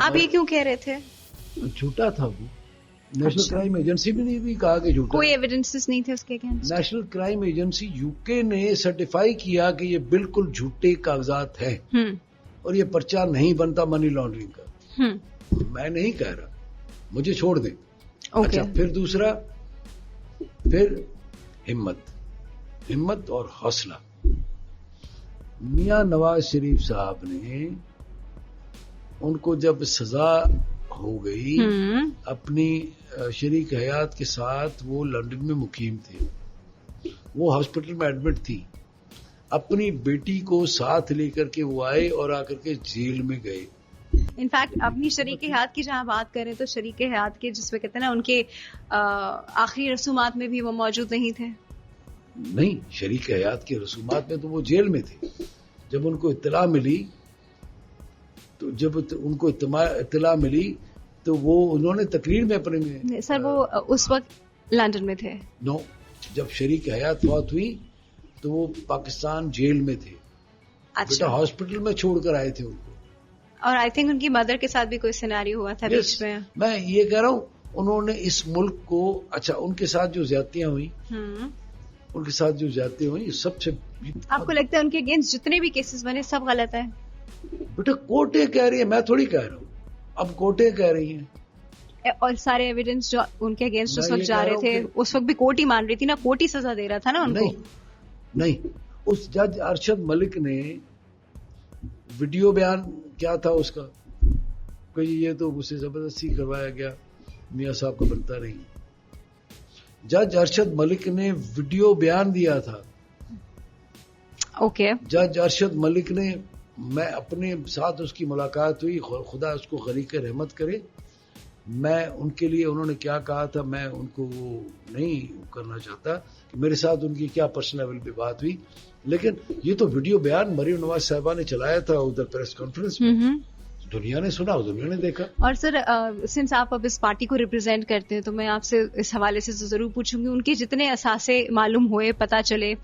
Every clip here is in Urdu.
آپ یہ کیوں کہہ رہے تھے؟ جھوٹا تھا وہ. نیشنل کرائم ایجنسی بھی نہیں کہا کہ جھوٹا. کوئی ایویڈنسز نہیں تھے اس کے against. National crime agency you کے نے سرٹیفائی کیا کہ یہ بالکل جھوٹے کاغذات ہیں اور یہ پرچہ نہیں بنتا منی لانڈرنگ کا. میں نہیں کہہ رہا, مجھے چھوڑ دیں. اچھا, پھر دوسرا, پھر ہمت اور حوصلہ. میاں نواز شریف صاحب نے ان کو جب سزا ہو گئی, اپنی شریک حیات کے ساتھ وہ لندن میں مقیم تھے, وہ ہاسپٹل میں ایڈمٹ تھی, اپنی بیٹی کو ساتھ لے کر کے وہ آئے اور آ کر کے جیل میں گئے. انفیکٹ اپنی شریک حیات کی جہاں بات کریں تو شریک حیات کے جس میں کہتے ہیں نا ان کے آخری رسومات میں بھی وہ موجود نہیں تھے. نہیں, شریک حیات کے رسومات میں تو وہ جیل میں تھے. جب ان کو اطلاع ملی تو وہ انہوں نے تقریر میں اپنے میں. سر وہ اس وقت لندن میں تھے. نو, جب شریک حیات فوت ہوئی تو وہ پاکستان جیل میں تھے. بیٹا ہاسپٹل میں چھوڑ کر آئے تھے ان کو. اور آئی تھنک ان کی مدر کے ساتھ بھی کوئی سیناریو ہوا تھا بیچ میں. میں یہ کہہ رہا ہوں, انہوں نے اس ملک کو, اچھا ان کے ساتھ جو زیادتیاں ہوئی, سب سے. آپ کو لگتا ہے ان کے اگینسٹ جتنے بھی کیسز بنے سب غلط ہے؟ بیٹا کورٹیں کہہ رہی ہیں, میں تھوڑی کہہ رہا ہوں. اب کورٹیں کہہ رہی ہیں, اور سارے ایویڈنس جو ان کے اگینسٹ اس وقت جا رہے تھے اس وقت بھی کورٹ ہی مان رہی تھی نا, کورٹ ہی سزا دے رہا تھا نا ان کو. نہیں, اس جج ارشد ملک نے ویڈیو بیان کیا تھا اس کا کہ یہ تو مجھ سے زبردستی کروایا گیا, میاں صاحب کا بنتا نہیں. جج ارشد ملک نے ویڈیو بیان دیا تھا. اوکے. جج ارشد ملک نے, میں اپنے ساتھ اس کی ملاقات ہوئی, خدا اس کو غریق رحمت کرے. میں ان کے لیے, انہوں نے کیا کہا تھا میں ان کو وہ نہیں کرنا چاہتا کہ میرے ساتھ ان کی کیا پرسنل لیول پہ بات ہوئی, لیکن یہ تو ویڈیو بیان مریم نواز صاحبہ نے چلایا تھا ادھر پریس کانفرنس میں. دنیا نے سنا, دنیا نے دیکھا. اور سر سنس آپ اب اس پارٹی کو ریپرزینٹ کرتے ہیں تو میں آپ سے اس حوالے سے ضرور پوچھوں گی, ان کے جتنے اثاثے معلوم ہوئے, پتہ چلے,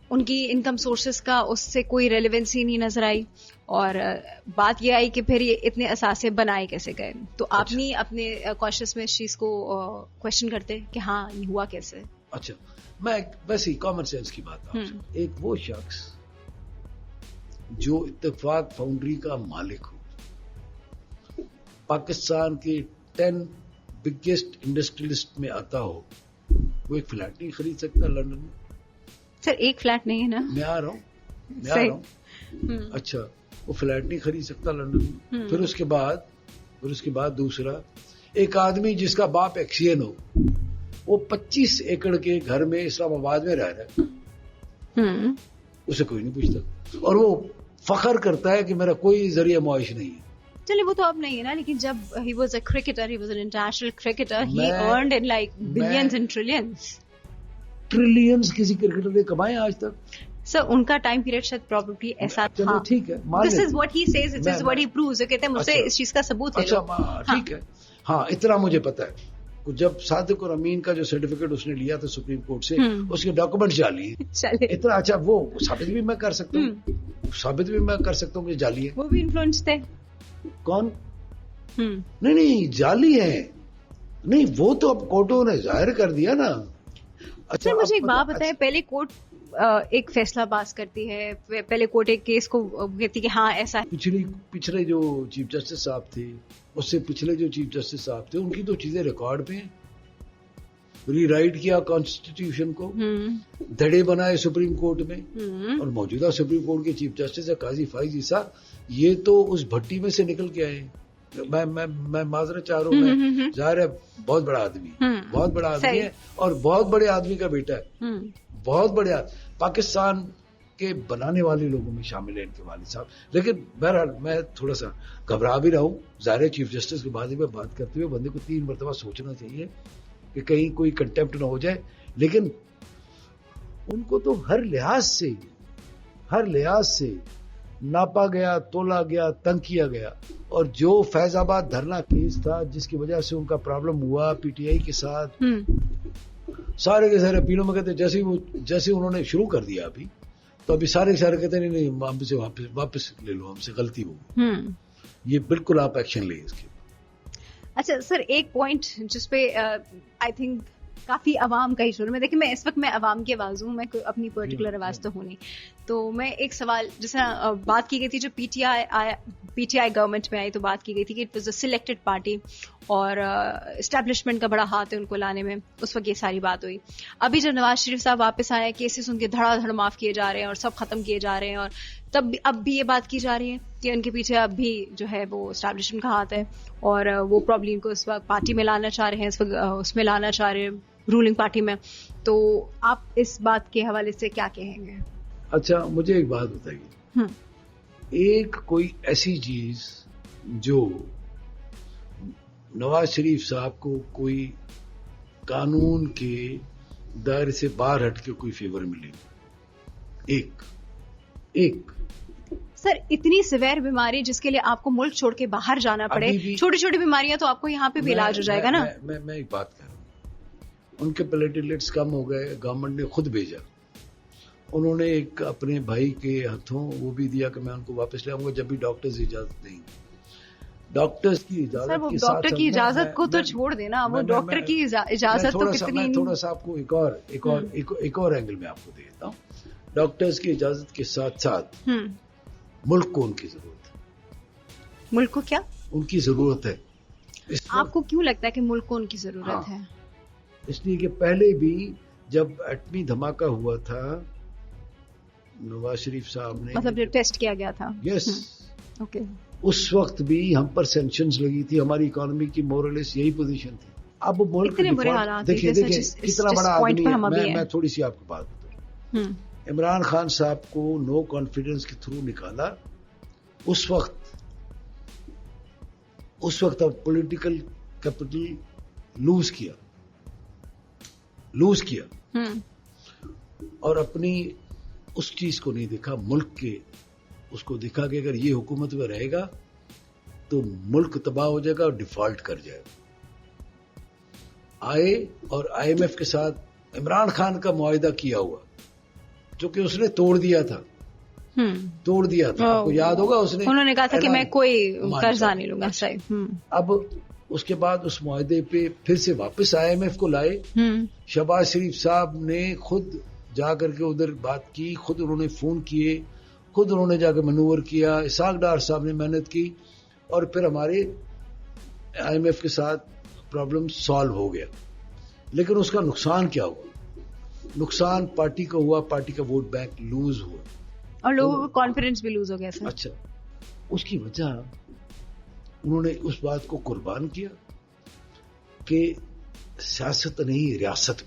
ان کی انکم سورسز کا اس سے کوئی ریلیونسی نہیں نظر آئی, اور بات یہ آئی کہ پھر یہ اتنے اثاثے بنائے کیسے گئے. تو آپ نہیں اپنے کوشچنس میں اس چیز کو کوشچن کرتے کہ ہاں یہ ہوا کیسے؟ اچھا, میں ویسے کامن سینس کی بات ہے. ایک وہ شخص جو اتفاق فاؤنڈری کا مالک ہو, پاکستان کے 10 بگیسٹ انڈسٹریلسٹ میں آتا ہو, وہ ایک فلیٹ نہیں خرید سکتا لندن میں. سر ایک فلیٹ نہیں ہے نا, میں آ رہا ہوں. اچھا, وہ فلیٹ نہیں خرید سکتا لندن میں. پھر اس کے بعد دوسرا, ایک آدمی جس کا باپ ایکسین ہو, وہ 25 ایکڑ کے گھر میں اسلام آباد میں رہ رہا ہے, اسے کوئی نہیں پوچھتا, اور وہ فخر کرتا ہے کہ میرا کوئی ذریعہ معاش نہیں ہے. چلیے وہ تو اب نہیں ہے نا, لیکن جب he was a cricketer, he was an international cricketer, he earned in like billions and trillions. Trillions کسی کرکٹر نے کمائے آج تک؟ سر ان کا ٹائم پیریڈ شاید پروبیبلی ایسا تھا. ٹھیک ہے, this is what he says, it is what he proves. کہتے ہیں مجھ سے اس چیز کا ثبوت ہے. اچھا ٹھیک ہے, ہاں اتنا مجھے پتا ہے. جب صادق اور امین کا جو سرٹیفکیٹ اس نے لیا تھا سپریم کورٹ سے, اس کے ڈاکومنٹ جعلی ہیں اتنا. اچھا, وہ ثابت بھی میں کر سکتا ہوں, کہ جعلی ہے. وہ بھی انفلوئنس تھے. کون؟ نہیں جعلی ہے. نہیں, وہ تو اب کورٹوں نے ظاہر کر دیا نا. اچھا مجھے ایک بات بتائیں, پہلے کورٹ ایک فیصلہ پاس کرتی ہے, پہلے کورٹ ایک کیس کو کہتی کہ ہاں ایسا ہے. پچھلے جو چیف جسٹس صاحب تھے, اس سے پچھلے جو چیف جسٹس صاحب تھے, ان کی تو چیزیں ریکارڈ پہ ہیں. ری رائٹ کیا کانسٹیٹیوشن کو, دھڑے بنائے سپریم کورٹ میں, اور موجودہ سپریم کورٹ کے چیف جسٹس ہے قاضی فائز عیسیٰ, یہ تو اس بھٹی میں سے نکل کے آئے. میں معذرت چاہ رہا ہوں, ظاہر ہے بہت بڑا آدمی ہے, اور بہت بڑے آدمی کا بیٹا ہے, بہت بڑے پاکستان کے بنانے والے لوگوں میں شامل ہے ان کے والد صاحب. لیکن بہرحال میں تھوڑا سا گھبرا بھی رہا ہوں. ظاہر ہے چیف جسٹس کے بارے میں بات کرتے ہوئے بندے کو 3 مرتبہ سوچنا چاہیے کہ کہیں کوئی کنٹیمپٹ نہ ہو جائے. لیکن ان کو تو ہر لحاظ سے ناپا گیا, تولا گیا, تنگ کیا گیا. اور جو فیض آباد دھرنا کیس تھا جس کی وجہ سے ان کا پرابلم ہوا پی ٹی آئی کے ساتھ, سارے کے سارے اپیلوں میں کہتے جیسے انہوں نے شروع کر دیا ابھی, تو ابھی سارے کہتے نہیں ہم سے واپس لے لو, ہم سے غلطی ہو. یہ بالکل آپ ایکشن لیں اس کے. اچھا سر، ایک پوائنٹ جس پہ آئی تھنک کافی عوام کا ایشو ہے. میں دیکھیں، میں اس وقت میں عوام کی آواز ہوں، میں اپنی پرٹیکولر آواز تو ہوں نہیں. تو میں ایک سوال، جس طرح بات کی گئی تھی جو پی ٹی آئی گورنمنٹ میں آئی، تو بات کی گئی تھی کہ it was a selected party اور اسٹیبلشمنٹ کا بڑا ہاتھ ہے ان کو لانے میں. اس وقت یہ ساری بات ہوئی. ابھی جب نواز شریف صاحب واپس آئے، کیسز ان کے دھڑا دھڑ معاف کیے جا رہے ہیں اور سب ختم کیے جا رہے ہیں، اور اب بھی یہ بات کی جا رہی ہے کہ ان کے پیچھے اب بھی جو ہے وہ اسٹیبلشمنٹ کا ہاتھ ہے اور وہ پرابلی ان کو اس وقت پارٹی میں لانا چاہ رہے ہیں، اس وقت اس میں لانا چاہ رہے ہیں رولنگ پارٹی میں. تو آپ اس بات کے حوالے سے کیا کہیں گے؟ اچھا مجھے ایک بات بتائیے، ایک کوئی ایسی چیز جو نواز شریف صاحب کو کوئی قانون کے دائرے سے باہر ہٹ کے کوئی فیور ملے، ایک سر اتنی سیویئر بیماری جس کے لیے آپ کو ملک چھوڑ کے باہر جانا پڑے، چھوٹی چھوٹی بیماریاں تو آپ کو یہاں پہ بھی علاج ہو جائے گا نا. میں ایک بات کہہ رہا ہوں، ان کے پلیٹلیٹس کم ہو گئے، گورنمنٹ نے خود بھیجا. انہوں نے ایک اپنے بھائی کے ہاتھوں وہ بھی دیا کہ میں ان کو واپس لے آؤں گا جب بھی ڈاکٹرز اجازت دیں. ڈاکٹرز کی اجازت کے ساتھ، ڈاکٹر کی اجازت کو تو چھوڑ دینا، وہ ڈاکٹر کی اجازت تو کتنی. تھوڑا سا آپ کو ایک اور اینگل میں آپ کو دیتا ہوں. ڈاکٹرز کی اجازت کے ساتھ ساتھ ملک کو ان کی ضرورت ہے. ملک کو کیا ان کی ضرورت ہے؟ آپ کو کیوں لگتا ہے کہ ملک کو ان کی ضرورت ہے؟ اس لیے کہ پہلے بھی جب ایٹمی دھماکہ ہوا تھا، نواز شریف صاحب نے مطلب جو ٹیسٹ کیا گیا تھا، یس اوکے، اس وقت بھی ہم پر سینکشنز لگی تھی، ہماری اکانومی کی مورلیس یہی پوزیشن تھی. اب ملک دیکھیں کتنا بڑا آدمی ہے. میں تھوڑی سی آپ کو بات بتاؤں. عمران خان صاحب کو نو کانفیڈنس کے تھرو نکالا. اس وقت اب پولیٹیکل کیپٹل لوز کیا اور اپنی اس چیز کو نہیں دیکھا، ملک کے اس کو دیکھا کہ اگر یہ حکومت میں رہے گا تو ملک تباہ ہو جائے گا اور ڈیفالٹ کر جائے گا. آئے اور آئی ایم ایف کے ساتھ عمران خان کا معاہدہ کیا ہوا جو کہ اس نے توڑ دیا تھا. آپ کو یاد ہوگا، انہوں نے کہا تھا کہ میں کوئی قرضہ نہیں لوں گا. صحیح. اب اس کے بعد اس معاہدے پہ پھر سے واپس آئی ایم ایف کو لائے. شہباز شریف صاحب نے خود جا کر کے ادھر بات کی، خود انہوں نے فون کیے، خود انہوں نے جا کے مینور کیا. اسحاق ڈار صاحب نے محنت کی اور پھر ہمارے آئی ایم ایف کے ساتھ پرابلم سالو ہو گیا. لیکن اس کا نقصان کیا ہوا؟ نقصان پارٹی کا ہوا، پارٹی کا ووٹ بینک لوز ہوا اور لوگوں کا کانفیڈنس بھی لوز ہو گیا. اچھا، اس کی وجہ انہوں نے اس بات کو قربان کیا کہ سیاست نہیں، ریاست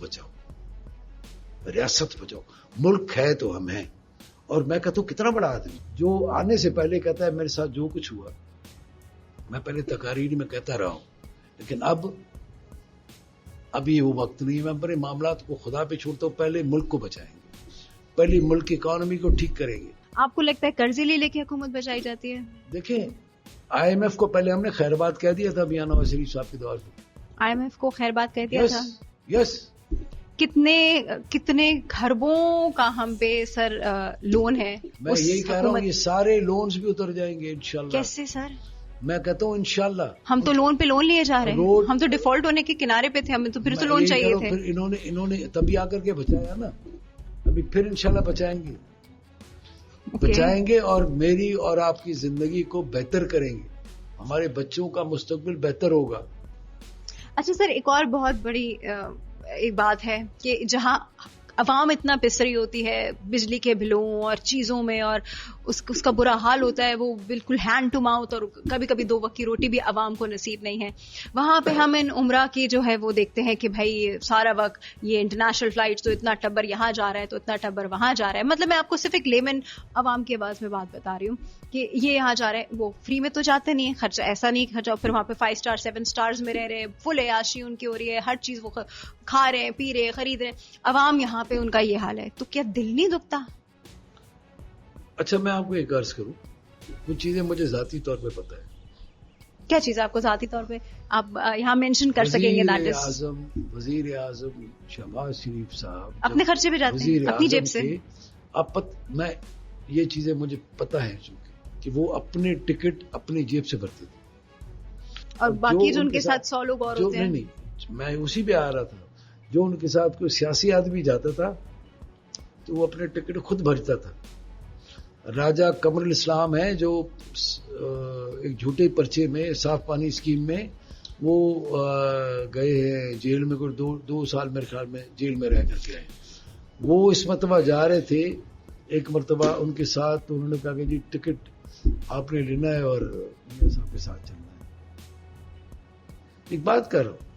بچاؤ، ملک ہے تو ہم ہیں. اور میں کہتا ہوں کتنا بڑا آدمی جو آنے سے پہلے کہتا ہے میرے ساتھ جو کچھ ہوا میں پہلے تقاریر میں کہتا رہا ہوں، لیکن اب یہ وہ وقت نہیں. میں بڑے معاملات کو خدا پہ چھوڑتا ہوں. پہلے ملک کو بچائیں گے، پہلے ملک کی اکانومی کو ٹھیک کریں گے. آپ کو لگتا ہے قرضے لے کے حکومت بچائی جاتی ہے؟ دیکھیں آئی ایم ایف کو پہلے ہم نے خیر بات کہہ دیا تھا میاں نواز شریف صاحب کے دور پہ. آئی ایم ایف کو خیر بات کہہ دیا تھا. یس. کتنے خربوں کا ہم پہ سر لون ہے. میں یہی کہہ رہا ہوں یہ سارے لونز بھی اتر جائیں گے انشاءاللہ. کیسے سر؟ میں کہتا ہوں انشاءاللہ. ہم تو لون پہ لون لیے جا رہے ہیں، ہم تو ڈیفالٹ ہونے کے کنارے پہ تھے، ہمیں تو پھر تو لون چاہیے تھے. پھر انہوں نے تبھی آ کر کے بچایا نا، ابھی پھر انشاءاللہ بچائیں گے اور میری اور آپ کی زندگی کو بہتر کریں گے، ہمارے بچوں کا مستقبل بہتر ہوگا. اچھا سر، ایک اور بہت بڑی ایک بات ہے کہ جہاں عوام اتنا پسری ہوتی ہے بجلی کے بلوں اور چیزوں میں اور اس کا برا حال ہوتا ہے، وہ بالکل ہینڈ ٹو ماؤتھ، اور کبھی کبھی 2 وقت کی روٹی بھی عوام کو نصیب نہیں ہے. وہاں پہ ہم ان عمرہ کی جو ہے وہ دیکھتے ہیں کہ بھائی سارا وقت یہ انٹرنیشنل فلائٹ تو اتنا ٹبر یہاں جا رہا ہے تو اتنا ٹبر وہاں جا رہا ہے. مطلب میں آپ کو صرف ایک لیمن عوام کی آواز میں بات بتا رہی ہوں کہ یہ یہاں جا رہا ہے، وہ فری میں تو جاتے نہیں ہے، خرچہ ایسا نہیں خرچہ، پھر وہاں پہ 5 اسٹار 7 اسٹارز میں رہ رہے، فل عیاشی ان کی ہو رہی ہے، ہر چیز وہ کھا رہے ہیں، پی رہے، خرید رہے. عوام یہاں پہ ان کا یہ حال ہے، تو کیا دل نہیں دکھتا؟ اچھا میں آپ کو ایک عرض کروں، کچھ چیزیں مجھے ذاتی طور پہ پتہ ہے. کیا چیز آپ کو ذاتی طور پہ آپ یہاں مینشن کر سکیں گے؟ وزیر اعظم شہباز شریف صاحب اپنے خرچے پہ جاتے ہیں، اپنی جیب سے. میں یہ چیزیں مجھے پتہ ہے چونکہ کہ وہ اپنے ٹکٹ اپنی جیب سے بھرتے تھے. اور باقی جو ان کے ساتھ 100 لوگ اور ہوتے ہیں. نہیں, میں اسی پہ آ رہا تھا. جو ان کے ساتھ کوئی سیاسی آدمی جاتا تھا تو وہ اپنے ٹکٹ خود بھرتا تھا. راجہ قمر الاسلام ہے جو ایک جھوٹے پرچے میں صاف پانی اسکیم میں وہ گئے ہیں جیل میں, کوئی 2 سال میرے خیال میں جیل میں رہ کر کے آئے. وہ اس مرتبہ جا رہے تھے, ایک مرتبہ ان کے ساتھ تو انہوں نے کہا کہ جی ٹکٹ آپ نے لینا ہے اور میاں صاحب کے ساتھ چلنا ہے. ایک بات کر رہا ہوں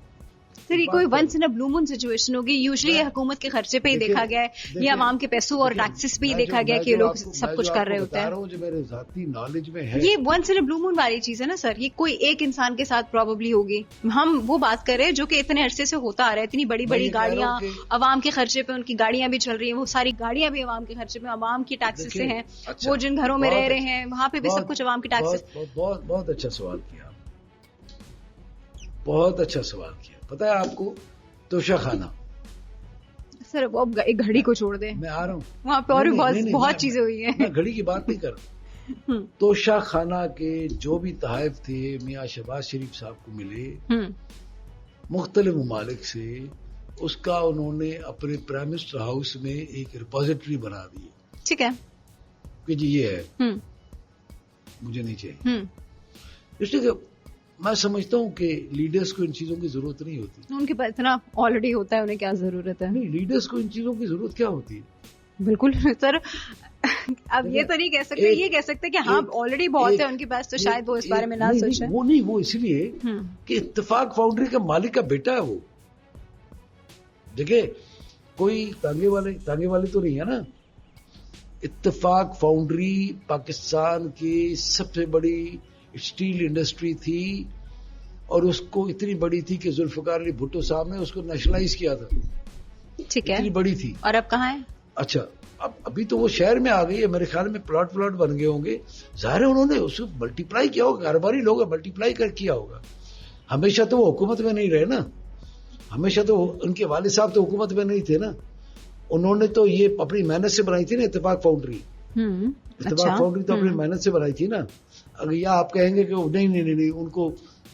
سر, یہ کوئی ونس ان اے بلو مون سچویشن ہوگی. یوزلی یہ حکومت کے خرچے پہ ہی دیکھا گیا ہے, یہ عوام کے پیسوں اور ٹیکسز پہ ہی دیکھا گیا کہ یہ لوگ سب کچھ کر رہے ہوتے ہیں. جو میرے ذاتی نالج میں ہے یہ ونس ان اے بلو مون والی چیز ہے نا سر. یہ کوئی ایک انسان کے ساتھ پروبیبلی ہوگی. ہم وہ بات کر رہے ہیں جو کہ اتنے عرصے سے ہوتا آ رہا ہے. اتنی بڑی بڑی گاڑیاں عوام کے خرچے پہ, ان کی گاڑیاں بھی چل رہی ہیں, وہ ساری گاڑیاں بھی عوام کے خرچے پہ, عوام کی ٹیکسز سے ہیں. وہ جن گھروں میں رہ رہے ہیں وہاں پہ بھی سب کچھ عوام کی ٹیکسز. بہت اچھا سوال کیا, بہت اچھا سوال کیا. پتا ہے آپ کو توشہ خانہ, سر اب ایک گھڑی کو چھوڑ دیں, میں آ رہا ہوں وہاں پہ اور بھی بہت چیزیں ہوئی ہیں. میں گھڑی کی بات نہیں کر رہا. توشہ خانہ کے جو بھی تحائف تھے میاں شہباز شریف صاحب کو ملے مختلف ممالک سے, اس کا انہوں نے اپنے پرائم منسٹر ہاؤس میں ایک ریپوزیٹری بنا دی. ٹھیک ہے کہ جی یہ ہے, مجھے نہیں چاہیے. اس لیے کہ میں سمجھتا ہوں کہ لیڈرز کو ان چیزوں کی ضرورت نہیں ہوتی. ان کے پاس اتنا آلریڈی ہوتا ہے, انہیں کیا ضرورت ہے. نہیں, لیڈرز کو ان چیزوں کی ضرورت کیا ہوتی ہے. بالکل سر, اب یہ تو نہیں کہہ سکتے, یہ کہہ سکتے کہ ہاں آلریڈی بہت ہے ان کے پاس, تو شاید وہ اس بارے میں نہ سوچیں. وہ نہیں, وہ اس لیے کہ اتفاق فاؤنڈری کا مالک کا بیٹا ہے وہ. دیکھیں کوئی تانگے والے تو نہیں ہے نا. اتفاق فاؤنڈری پاکستان کی سب سے بڑی اسٹیل انڈسٹری تھی, اور اس کو اتنی بڑی تھی کہ ذوالفقار علی بھٹو صاحب نے اس کو نیشنلائز کیا تھا. ٹھیک ہے, اتنی بڑی تھی. اور اب کہاں ہے؟ اچھا, ابھی تو وہ شہر میں آ گئی ہے, میرے خیال میں پلاٹ بن گئے ہوں گے. ظاہر ہے انہوں نے اس کو ملٹی پلائی کیا ہوگا, کاروباری لوگ ملٹی پلائی کیا ہوگا. ہمیشہ تو وہ حکومت میں نہیں رہے نا, ہمیشہ تو ان کے والد صاحب تو حکومت میں نہیں تھے نا. انہوں نے تو یہ اپنی محنت سے بنائی تھی نا اتفاق فاؤنڈری. اتفاق فاؤنڈری تو اپنی محنت سے بنائی تھی نا. اگر یا آپ کہیں گے کہ نہیں, ان کو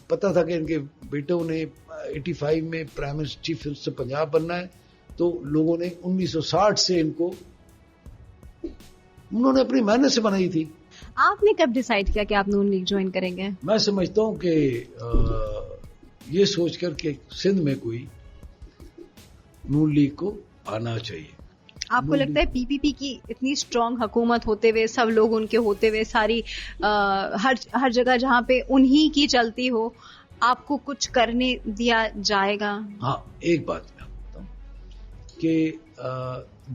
پتا تھا کہ ان کے بیٹوں نے 85 میں prime minister chief minister Punjab بننا ہے, تو لوگوں نے 1960 سے انہوں نے اپنی محنت سے بنائی تھی. آپ نے کب ڈیسائیڈ کیا کہ آپ نون لیگ جوائن کریں گے؟ میں سمجھتا ہوں کہ یہ سوچ کر کہ سندھ میں کوئی نون لیگ کو آنا چاہیے. آپ کو لگتا ہے پی پی پی کی اتنی اسٹرانگ حکومت ہوتے ہوئے, سب لوگ ان کے ہوتے ہوئے, ساری ہر جگہ جہاں پہ انہی کی چلتی ہو, آپ کو کچھ کرنے دیا جائے گا؟ ہاں, ایک بات میں بتاتا ہوں کہ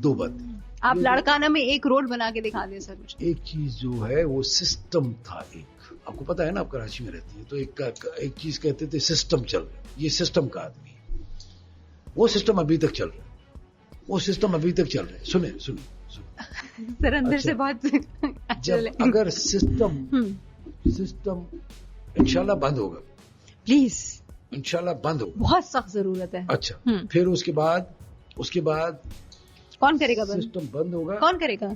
2 باتیں. آپ لاڑکانہ میں ایک روڈ بنا کے دکھا دیں سر مجھے. ایک چیز جو ہے وہ سسٹم تھا. ایک آپ کو پتا ہے نا, آپ کراچی میں رہتی ہے تو ایک چیز کہتے تھے سسٹم چل رہا ہے. یہ سسٹم کا آدمی ہے, وہ سسٹم ابھی تک چل رہا ہے, وہ سسٹم ابھی تک چل رہا ہے. سنیں سر اندر سے بہت جب اگر سسٹم انشاءاللہ بند ہوگا, پلیز انشاءاللہ بند ہوگا, بہت سخت ضرورت ہے. اچھا, پھر اس کے بعد کون کرے گا بند؟ سسٹم بند ہوگا, کون کرے گا؟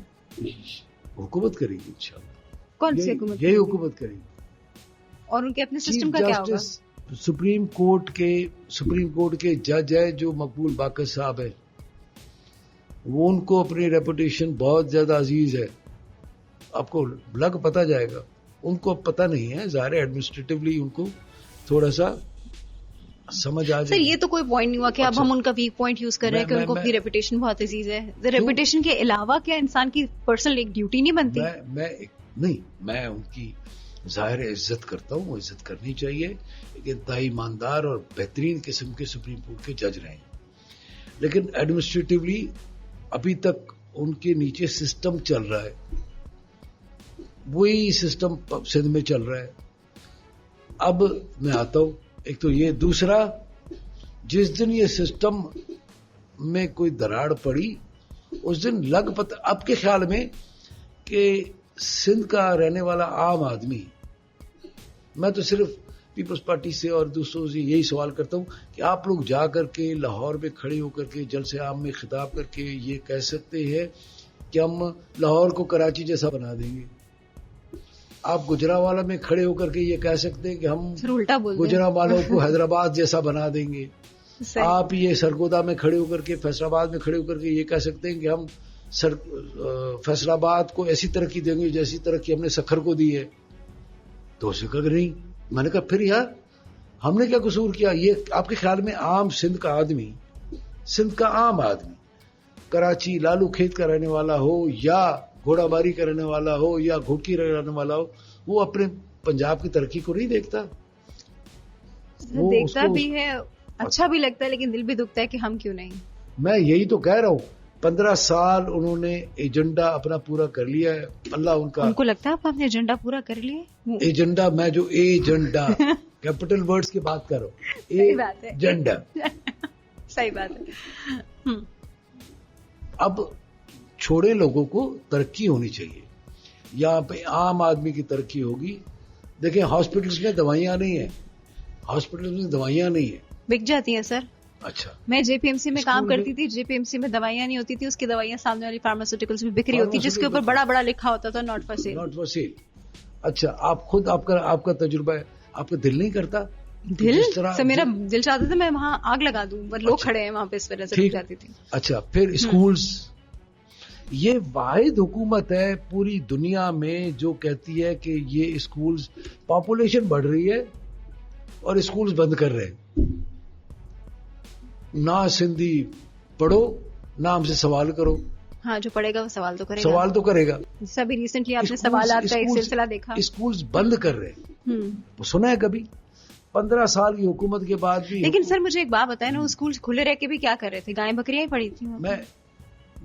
حکومت کرے گی انشاءاللہ. کون سی حکومت؟ یہی حکومت کرے گی. اور ان کے اپنے سسٹم کا کیا ہوگا؟ سپریم کورٹ کے جج ہے جو مقبول باقر صاحب ہے, وہ ان کو اپنی ریپوٹیشن بہت زیادہ عزیز ہے. آپ کو لگ پتا جائے گا, ان کو پتا نہیں ہے, ظاہر ایڈمنسٹریٹولی ان کو تھوڑا سا سمجھ آ جائے. سر یہ تو کوئی پوائنٹ نہیں ہوا کہ اب ہم ان کا ویک پوائنٹ یوز کر رہے ہیں کہ ان کو اپنی ریپوٹیشن بہت عزیز ہے. ریپوٹیشن کے علاوہ کیا انسان کی پرسنل ایک ڈیوٹی نہیں بنتی؟ میں ان کی ظاہر عزت کرتا ہوں, وہ عزت کرنی چاہیے. ایک انتہائی ایماندار اور بہترین قسم کے سپریم کورٹ کے جج رہے ہیں, لیکن ایڈمنسٹریٹولی ابھی تک ان کے نیچے سسٹم چل رہا ہے, وہی سسٹم سندھ میں چل رہا ہے. اب میں آتا ہوں, ایک تو یہ, دوسرا جس دن یہ سسٹم میں کوئی دراڑ پڑی اس دن لگ پتہ اب کے خیال میں کہ سندھ کا رہنے والا عام آدمی, میں تو صرف پیپلز پارٹی سے اور دوسروں سے یہی سوال کرتا ہوں کہ آپ لوگ جا کر کے لاہور میں کھڑے ہو کر کے جلسے عام میں خطاب کر کے یہ کہہ سکتے ہیں کہ ہم لاہور کو کراچی جیسا بنا دیں گے. آپ گجرانوالہ میں کھڑے ہو کر کے یہ کہہ سکتے ہیں کہ ہم الٹا بول گجرانوالوں کو حیدرآباد جیسا بنا دیں گے. آپ یہ سرگودا میں کھڑے ہو کر کے, فیصل آباد میں کھڑے ہو کر کے یہ کہہ سکتے ہیں کہ ہم فیصل آباد کو ایسی ترقی دیں گے جیسی ترقی ہم نے سکھر کو دی ہے. تو اسے کہا کہ نہیں. میں نے کہا پھر یار ہم نے کیا قصور کیا؟ یہ آپ کے خیال میں عام سندھ کا آدمی, سندھ کا عام آدمی, کراچی لالو کھیت کا رہنے والا ہو یا گھوڑا باری کا رہنے والا ہو یا گھوٹکی رہنے والا ہو, وہ اپنے پنجاب کی ترقی کو نہیں دیکھتا. دیکھتا بھی ہے, اچھا بھی لگتا ہے, لیکن دل بھی دکھتا ہے کہ ہم کیوں نہیں. میں یہی تو کہہ رہا ہوں, 15 سال انہوں نے ایجنڈا اپنا پورا کر لیا ہے. اللہ ان کو لگتا ہے آپ نے ایجنڈا پورا کر لیا. ایجنڈا, میں جو ایجنڈا کیپٹل ورڈز کی بات کر رہا ہوں, ایجنڈا. صحیح بات ہے. اب چھوڑے لوگوں کو ترقی ہونی چاہیے. یہاں پہ عام آدمی کی ترقی ہوگی. دیکھیں ہاسپٹلس میں دوائیاں نہیں ہیں, ہاسپٹلس میں دوائیاں نہیں ہیں, بک جاتی ہیں سر. اچھا, میں جے پی ایم سی میں کام کرتی تھی. جے پی ایم سی میں دوائیاں نہیں ہوتی تھی, اس کی دوائیاں سامنے والی فارماسیوٹیکلس میں بکری ہوتی, جس کے اوپر بڑا بڑا لکھا ہوتا تھا not for sale. Not for sale. اچھا, آپ خود آپ کا تجربہ ہے, آپ کا دل نہیں کرتا؟ دل سے میرا دل چاہتا تھا میں وہاں آگ لگا دوں, بس لوگ کھڑے ہیں وہاں پہ, اس وجہ سے جاتی تھی. اچھا, پھر اسکولز, یہ واحد حکومت ہے پوری دنیا میں جو کہتی ہے کہ یہ اسکولز, پاپولیشن بڑھ رہی ہے اور اسکولز بند کر رہے ہیں. نہ سندھی پڑھو نہ ہم سے سوال کرو. ہاں, جو پڑھے گا وہ سوال تو کرے گا. سوال تو کرے گا. سبھی ریسنٹلی آپ نے سوالات کا ایک سلسلہ دیکھا. اسکولز بند کر رہے ہیں, سنا ہے کبھی؟ 15 سال کی حکومت کے بعد بھی. لیکن سر مجھے ایک بات بتائیں نا, وہ اسکول کھلے رہ کے بھی کیا کر رہے تھے؟ گائیں بکریاں ہی پڑی تھی. میں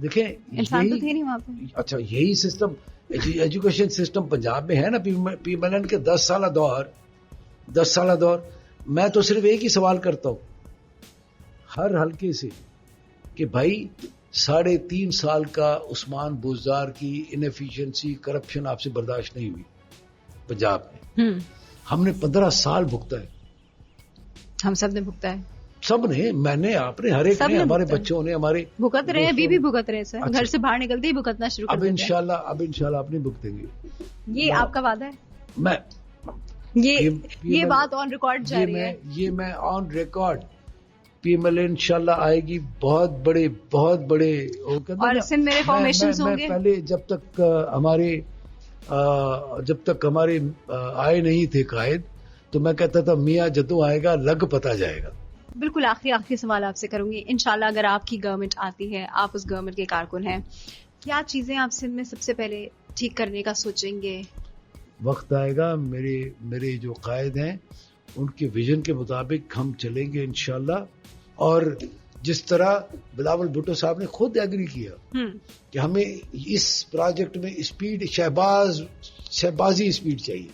دیکھیں انسان تو تھے نہیں وہاں پہ. اچھا, یہی سسٹم ایجوکیشن سسٹم پنجاب میں ہے نا. پی ملن کے 10 سالہ دور. میں تو صرف ایک ہی سوال کرتا ہوں ہر حلقے سے کہ بھائی 3.5 سال کا عثمان بزدار کی انیفیشنسی, کرپشن آپ سے برداشت نہیں ہوئی پنجاب میں. ہم نے 15 سال بھگتا ہے. ہم سب نے بھگتا ہے. سب نے, میں نے, آپ نے, ہر ایک نے, ہمارے بچوں نے, ہمارے بھگت رہے ہیں, ابھی بھی بھگت رہے سر. گھر سے باہر نکلتے ہی بھگتنا شروع کر دیتے ہیں. اب انشاءاللہ اپنے بھگتیں گے. یہ آپ کا وعدہ ہے؟ میں یہ بات آن ریکارڈ جاری ہے. یہ میں on record. P M L انشاءاللہ آئے گی, بہت بڑے اور سندھ میں ریفارمیشنز ہوں گے. پہلے جب تک ہمارے آئے نہیں تھے قائد, تو میں کہتا تھا میاں جدوں آئے گا لگ پتا جائے گا. بالکل آخری سوال آپ سے کروں گی. انشاءاللہ اگر آپ کی گورنمنٹ آتی ہے, آپ اس گورنمنٹ کے کارکن ہیں, کیا چیزیں آپ سندھ میں سب سے پہلے ٹھیک کرنے کا سوچیں گے؟ وقت آئے گا, میرے جو قائد ہیں ان کے ویژن کے مطابق ہم چلیں گے انشاءاللہ. اور جس طرح بلاول بھٹو صاحب نے خود ایگری کیا کہ ہمیں اس پروجیکٹ میں اسپیڈ, شہبازی اسپیڈ چاہیے,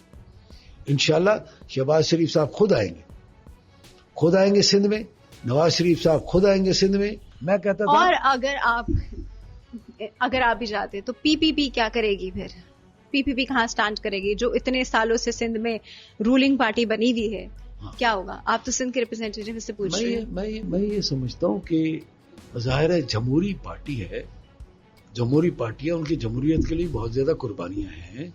انشاءاللہ شہباز شریف صاحب خود آئیں گے سندھ میں, نواز شریف صاحب خود آئیں گے سندھ میں. میں کہتا تھا, اور اگر آپ بھی جاتے تو پی پی پی کیا کرے گی پھر؟ پی پی پی کہاں سٹینڈ کرے گی جو اتنے سالوں سے سندھ میں رولنگ پارٹی بنی ہوئی ہے؟ کیا ہوگا؟ آپ تو سندھ کے ریپرزینٹیٹیو سے پوچھ رہے ہیں. میں یہ سمجھتا ہوں کہ ظاہر ہے جمہوری پارٹی ہے, ان کی جمہوریت کے لیے بہت زیادہ قربانیاں ہیں.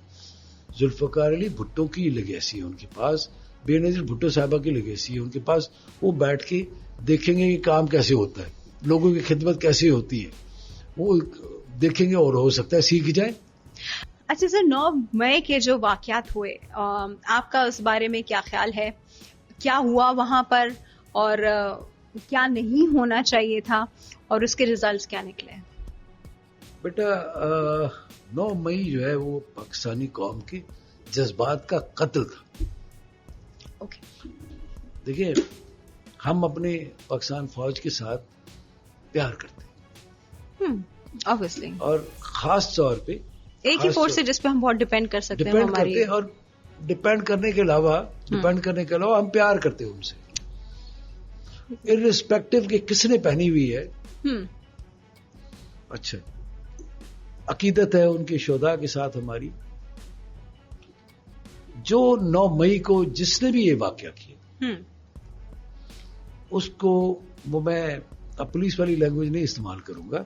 ذوالفقار علی بھٹو کی لیگیسی ہے ان کے پاس, بے نظیر بھٹو صاحبہ کی لیگیسی ہے ان کے پاس. وہ بیٹھ کے دیکھیں گے کہ کام کیسے ہوتا ہے, لوگوں کی خدمت کیسے ہوتی ہے, وہ دیکھیں گے اور ہو سکتا ہے سیکھ جائیں. اچھا سر, 9 مئی کے جو واقعات ہوئے, آپ کا اس بارے میں کیا خیال ہے؟ کیا ہوا وہاں پر اور کیا نہیں ہونا چاہیے تھا, اور اس کے ریزلٹس کیا نکلے؟ بیٹا 9 مئی جو ہے وہ پاکستانی قوم کے جذبات کا قتل تھا. دیکھیں, ہم اپنے پاکستان فوج کے ساتھ پیار کرتے ہیں obviously, اور خاص طور پہ ایک ہی فورس ہے جس پہ ہم بہت ڈیپینڈ کر سکتے ہیں ہماری. اور ڈیپینڈ کرنے کے علاوہ ہم پیار کرتے ہیں ان سے, ارسپیکٹو کہ کس نے پہنی ہوئی ہے. اچھا, عقیدت ہے ان کے شہداء کے ساتھ ہماری. جو 9 مئی کو جس نے بھی یہ واقعہ کیا اس کو, وہ میں اب پولیس والی لینگویج نہیں استعمال کروں گا,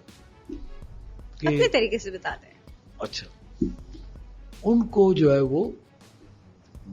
اپنے طریقے سے بتا دیں. اچھا, ان کو جو ہے وہ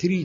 3